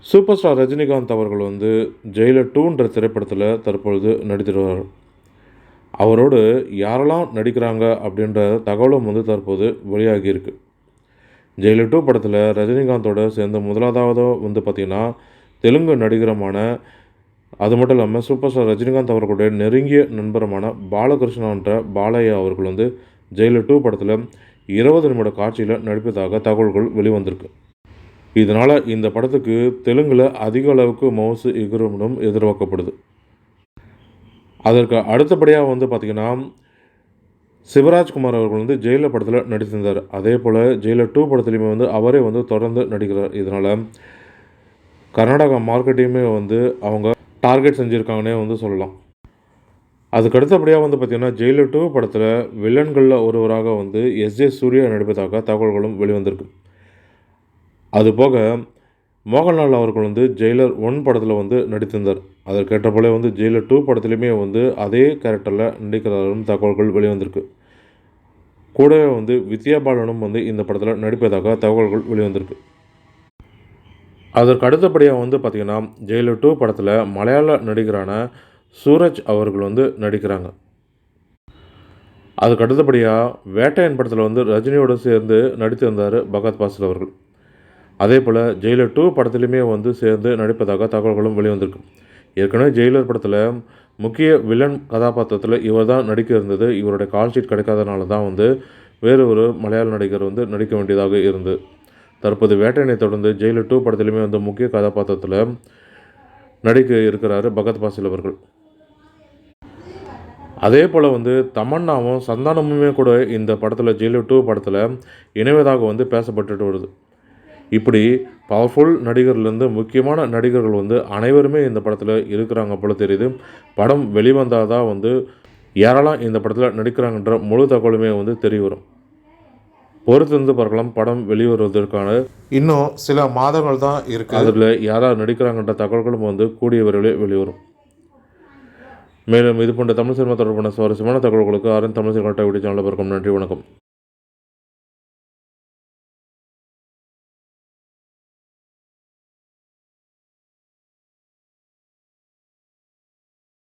Super star Rajinikanth அவர்கள் வந்து Jailer 2ன்ற திரைப்படத்தில் தற்பொழுது நடித்திருவார். அவரோடு யாரெல்லாம் நடிக்கிறாங்க அப்படின்ற தகவலும் வந்து தற்போது வெளியாகியிருக்கு. ஜெயிலர் 2 படத்தில் ரஜினிகாந்தோட சேர்ந்த முதலாவதாக வந்து பார்த்திங்கன்னா தெலுங்கு நடிகரமான, அது மட்டும் இல்லாமல் சூப்பர் ஸ்டார் ரஜினிகாந்த் அவர்களுடைய நெருங்கிய நண்பருமான பாலகிருஷ்ணன்ற பாலையா அவர்கள் வந்து ஜெயிலர் 2 படத்தில் 20 நிமிட காட்சியில் நடிப்பதாக தகவல்கள் வெளிவந்திருக்கு. இதனால் இந்த படத்துக்கு தெலுங்கில் அதிக அளவுக்கு மவுசு எகுரும்னும் எதிர்பார்க்கப்படுது. அதற்கு அடுத்தபடியாக வந்து பார்த்திங்கன்னா, சிவராஜ்குமார் அவர்கள் வந்து ஜெயிலர் படத்தில் நடித்திருந்தார். அதே போல் ஜெயிலர் 2 படத்துலையுமே வந்து அவரே வந்து தொடர்ந்து நடிக்கிறார். இதனால் கர்நாடகா மார்க்கெட்டையுமே வந்து அவங்க டார்கெட் செஞ்சுருக்காங்கன்னே வந்து சொல்லலாம். அதுக்கு அடுத்தபடியாக வந்து பார்த்திங்கன்னா, ஜெயிலர் 2 படத்தில் வில்லன்களில் ஒருவராக வந்து எஸ்.ஜே. சூர்யா நடிப்பதாக தகவல்களும் வெளிவந்திருக்கு. அதுபோக மோகன்லால் அவர்கள் வந்து ஜெயிலர் 1 படத்தில் வந்து நடித்திருந்தார். அதற்கேற்ற போல வந்து ஜெயிலர் 2 படத்துலையுமே வந்து அதே கேரக்டரில் நடிக்கிறாரும் தகவல்கள் வெளிவந்திருக்கு. கூடவே வந்து வித்யா பாலனும் வந்து இந்த படத்தில் நடிப்பதாக தகவல்கள் வெளிவந்திருக்கு. அதற்கு அடுத்தபடியாக வந்து பார்த்திங்கன்னா, ஜெயிலர் 2 படத்தில் மலையாள நடிகரான சூரஜ் அவர்கள் வந்து நடிக்கிறாங்க. அதுக்கு அடுத்தபடியாக வேட்டையன் படத்தில் வந்து ரஜினியோடு சேர்ந்து நடித்திருந்தார் பகத் பாசில் அவர்கள். அதே போல் ஜெயிலர் 2 படத்துலையுமே வந்து சேர்ந்து நடிப்பதாக தகவல்களும் வெளிவந்திருக்கு. ஏற்கனவே ஜெயிலர் படத்தில் முக்கிய வில்லன் கதாபாத்திரத்தில் இவர் தான் நடிக்க இருந்தது. இவருடைய கால் ஷீட் கிடைக்காதனால தான் வந்து வேறு ஒரு மலையாள நடிகர் வந்து நடிக்க வேண்டியதாக இருந்தது. தற்போது வேட்டையனை தொடர்ந்து ஜெயிலர் 2 படத்துலையுமே வந்து முக்கிய கதாபாத்திரத்தில் நடிக்க இருக்கிறார் பகத் பாசில் அவர்கள். அதே போல் வந்து தமன்னாவும் சந்தானமுமே கூட இந்த படத்தில் ஜெயிலர் 2 படத்தில் இணைவதாக வந்து பேசப்பட்டுட்டு வருது. இப்படி பவர்ஃபுல் நடிகர்லேருந்து முக்கியமான நடிகர்கள் வந்து அனைவருமே இந்த படத்தில் இருக்கிறாங்க போல தெரியுது. படம் வெளிவந்தால் தான் வந்து யாரெல்லாம் இந்த படத்தில் நடிக்கிறாங்கன்ற முழு தகவலுமே வந்து தெரிய வரும். பொறுத்திருந்து பார்க்கலாம். படம் வெளிவருவதற்கான இன்னும் சில மாதங்கள் தான் இருக்குது. அதில் யாரார் நடிக்கிறாங்கன்ற தகவல்களும் வந்து கூடிய விரைவில் வெளிவரும். மேலும் இது போன்ற தமிழ் சினிமா தொடர்பான சுவாரஸ்யமான தகவல்களுக்கு ஆரன் தமிழ் சினிமா யூடியூப் சேனலில் பார்க்கும். நன்றி, வணக்கம்.